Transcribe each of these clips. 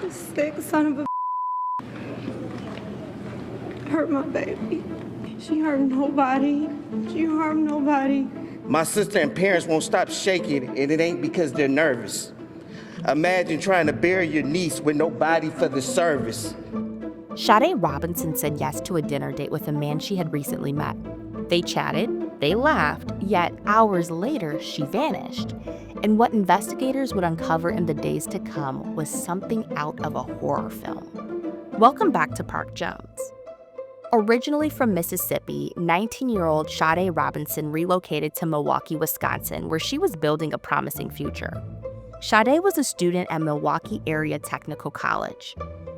Sick son of a hurt my baby. She hurt nobody. She harmed nobody. My sister and parents won't stop shaking, and it ain't because they're nervous. Imagine trying to bury your niece with no body for the service. Sade Robinson said yes to a dinner date with a man she had recently met. They chatted, they laughed, yet hours later, she vanished. And what investigators would uncover in the days to come was something out of a horror film. Welcome back to Parke Jones. Originally from Mississippi, 19-year-old Sade Robinson relocated to Milwaukee, Wisconsin, where she was building a promising future. Sade was a student at Milwaukee Area Technical College.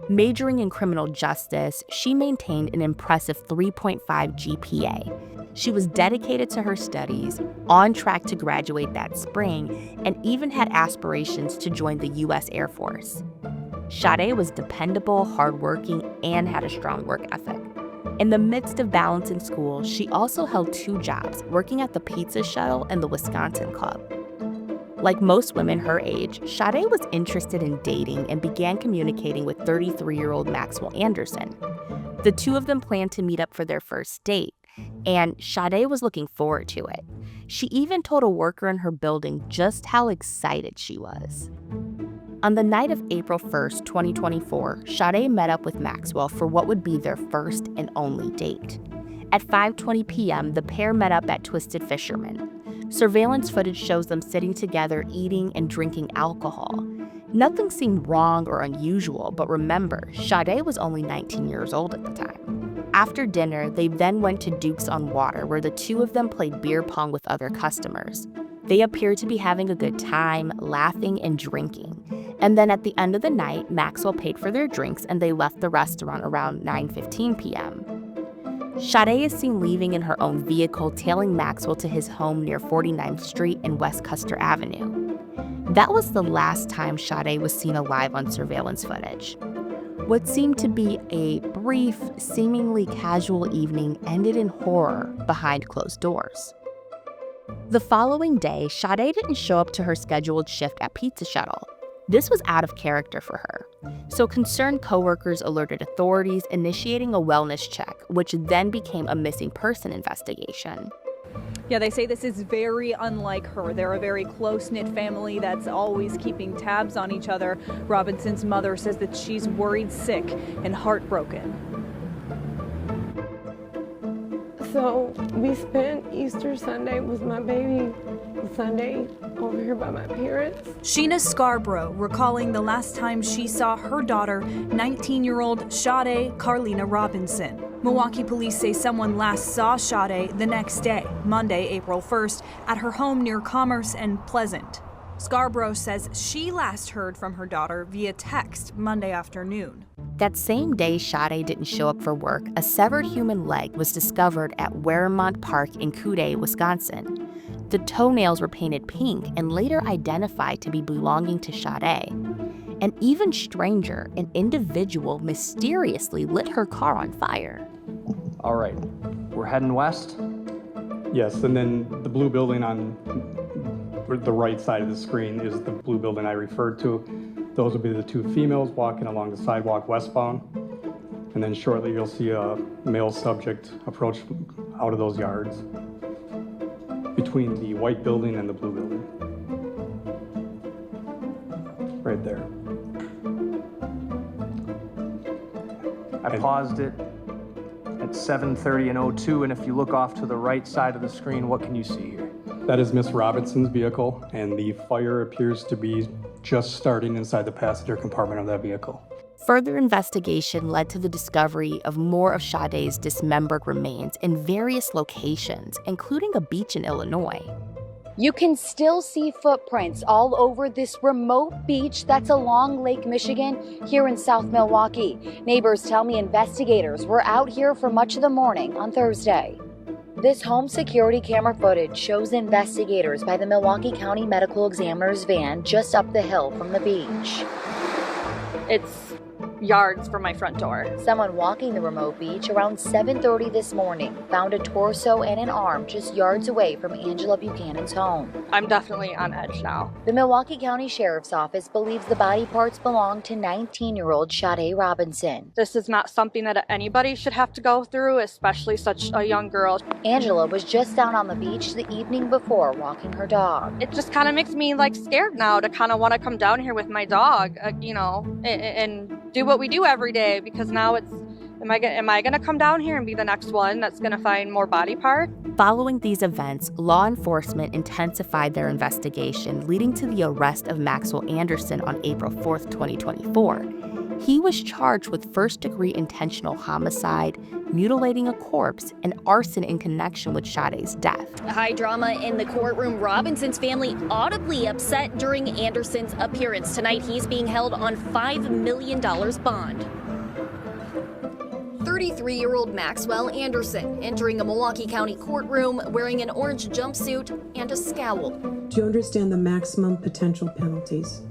Majoring in criminal justice, she maintained an impressive 3.5 GPA. She was dedicated to her studies, on track to graduate that spring, and even had aspirations to join the U.S. Air Force. Sade was dependable, hardworking, and had a strong work ethic. In the midst of balancing school, she also held 2 jobs, working at the Pizza Shuttle and the Wisconsin Club. Like most women her age, Sade was interested in dating and began communicating with 33-year-old Maxwell Anderson. The two of them planned to meet up for their first date, and Sade was looking forward to it. She even told a worker in her building just how excited she was. On the night of April 1st, 2024, Sade met up with Maxwell for what would be their first and only date. At 5:20 p.m., the pair met up at Twisted Fisherman. Surveillance footage shows them sitting together, eating and drinking alcohol. Nothing seemed wrong or unusual, but remember, Sade was only 19 years old at the time. After dinner, they then went to Duke's on Water, where the two of them played beer pong with other customers. They appeared to be having a good time, laughing and drinking. And then at the end of the night, Maxwell paid for their drinks and they left the restaurant around 9:15 p.m. Sade is seen leaving in her own vehicle, tailing Maxwell to his home near 49th Street and West Custer Avenue. That was the last time Sade was seen alive on surveillance footage. What seemed to be a brief, seemingly casual evening ended in horror behind closed doors. The following day, Sade didn't show up to her scheduled shift at Pizza Shuttle. This was out of character for her. So concerned coworkers alerted authorities, initiating a wellness check, which then became a missing person investigation. Yeah, they say this is very unlike her. They're a very close-knit family that's always keeping tabs on each other. Robinson's mother says that she's worried sick and heartbroken. So we spent Easter Sunday with my baby Sunday over here by my parents. Sheena Scarborough recalling the last time she saw her daughter, 19-year-old Sade Carlina Robinson. Milwaukee police say someone last saw Sade the next day, Monday, April 1st, at her home near Commerce and Pleasant. Scarborough says she last heard from her daughter via text Monday afternoon. That same day Sade didn't show up for work, a severed human leg was discovered at Waremont Park in Cudahy, Wisconsin. The toenails were painted pink and later identified to be belonging to Sade. An even stranger, an individual mysteriously lit her car on fire. All right, we're heading west? Yes, and then the blue building on the right side of the screen is the blue building I referred to. Those will be the 2 females walking along the sidewalk westbound. And then shortly you'll see a male subject approach out of those yards between the white building and the blue building. Right there. I paused it at 7:30 and 02, and if you look off to the right side of the screen, what can you see here? That is Miss Robinson's vehicle, and the fire appears to be just starting inside the passenger compartment of that vehicle. Further investigation led to the discovery of more of Sade's dismembered remains in various locations, including a beach in Illinois. You can still see footprints all over this remote beach that's along Lake Michigan here in South Milwaukee. Neighbors tell me investigators were out here for much of the morning on Thursday. This home security camera footage shows investigators by the Milwaukee County Medical Examiner's van just up the hill from the beach. It's yards from my front door. Someone walking the remote beach around 7:30 this morning found a torso and an arm just yards away from Angela Buchanan's home. I'm definitely on edge now. The Milwaukee County Sheriff's Office believes the body parts belong to 19-year-old Sade Robinson. This is not something that anybody should have to go through, especially such a young girl. Angela was just down on the beach the evening before walking her dog. It just kind of makes me scared now to kind of want to come down here with my dog, and do what we do every day, because now it's, am I going to come down here and be the next one that's going to find more body parts? Following these events, law enforcement intensified their investigation, leading to the arrest of Maxwell Anderson on April 4th, 2024. He was charged with first-degree intentional homicide, mutilating a corpse, and arson in connection with Sade's death. High drama in the courtroom. Robinson's family audibly upset during Anderson's appearance. Tonight, he's being held on $5 million bond. 33-year-old Maxwell Anderson entering a Milwaukee County courtroom wearing an orange jumpsuit and a scowl. Do you understand the maximum potential penalties?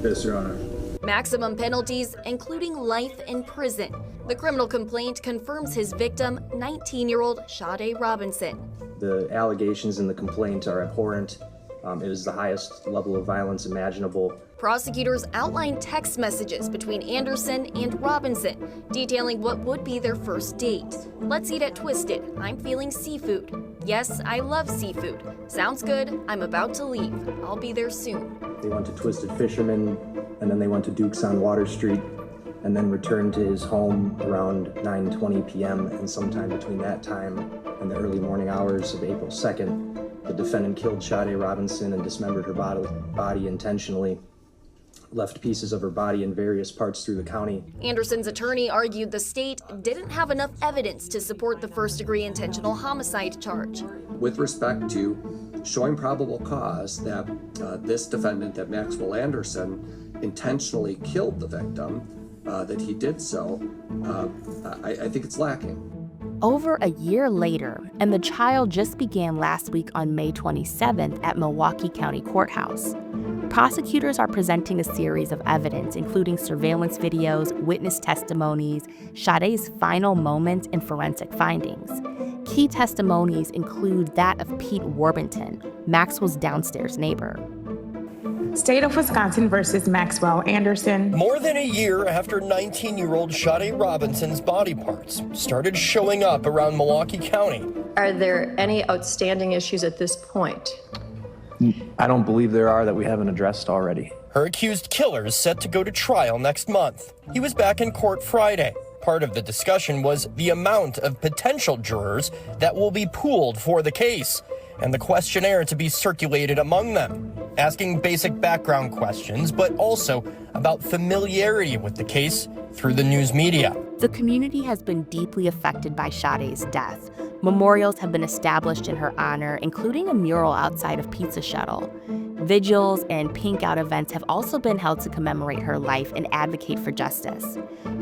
Yes, Your Honor. Maximum penalties, including life in prison. The criminal complaint confirms his victim, 19-year-old Sade Robinson. The allegations in the complaint are abhorrent. It is the highest level of violence imaginable. Prosecutors outlined text messages between Anderson and Robinson, detailing what would be their first date. Let's eat at Twisted. I'm feeling seafood. Yes, I love seafood. Sounds good. I'm about to leave. I'll be there soon. They went to Twisted Fisherman, and then they went to Duke's on Water Street, and then returned to his home around 9:20 p.m. And sometime between that time and the early morning hours of April 2nd, the defendant killed Sade Robinson and dismembered her body intentionally, left pieces of her body in various parts through the county. Anderson's attorney argued the state didn't have enough evidence to support the first-degree intentional homicide charge. With respect to showing probable cause that this defendant, that Maxwell Anderson, intentionally killed the victim, that he did so, I think it's lacking. Over a year later, and the trial just began last week on May 27th at Milwaukee County Courthouse. Prosecutors are presenting a series of evidence, including surveillance videos, witness testimonies, Sade's final moments, and forensic findings. Key testimonies include that of Pete Warburton, Maxwell's downstairs neighbor. State of Wisconsin versus Maxwell Anderson. More than a year after 19-year-old Sade Robinson's body parts started showing up around Milwaukee County. Are there any outstanding issues at this point? I don't believe there are that we haven't addressed already. Her accused killer is set to go to trial next month. He was back in court Friday. Part of the discussion was the amount of potential jurors that will be pooled for the case, and the questionnaire to be circulated among them, asking basic background questions, but also about familiarity with the case through the news media. The community has been deeply affected by Sade's death. Memorials have been established in her honor, including a mural outside of Pizza Shuttle. Vigils and pink out events have also been held to commemorate her life and advocate for justice.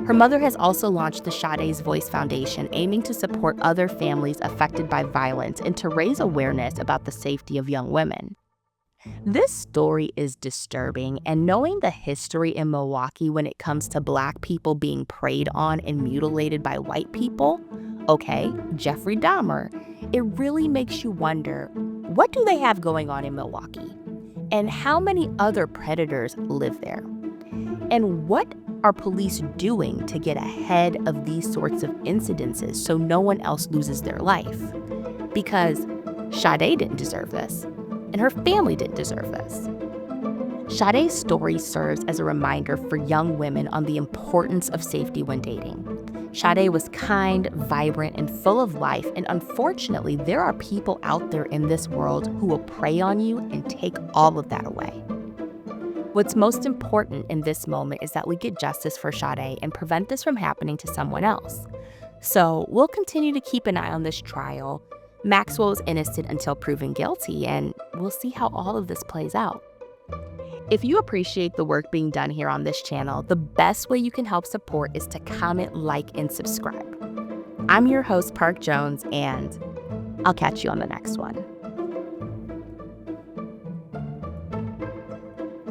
Her mother has also launched the Sade's Voice Foundation, aiming to support other families affected by violence and to raise awareness about the safety of young women. This story is disturbing, and knowing the history in Milwaukee when it comes to Black people being preyed on and mutilated by white people, okay, Jeffrey Dahmer, it really makes you wonder, what do they have going on in Milwaukee? And how many other predators live there? And what are police doing to get ahead of these sorts of incidences so no one else loses their life? Because Sade didn't deserve this, and her family didn't deserve this. Sade's story serves as a reminder for young women on the importance of safety when dating. Sade was kind, vibrant, and full of life, and unfortunately, there are people out there in this world who will prey on you and take all of that away. What's most important in this moment is that we get justice for Sade and prevent this from happening to someone else. So we'll continue to keep an eye on this trial. Maxwell is innocent until proven guilty, and we'll see how all of this plays out. If you appreciate the work being done here on this channel, the best way you can help support is to comment, like, and subscribe. I'm your host, Parke Jones, and I'll catch you on the next one.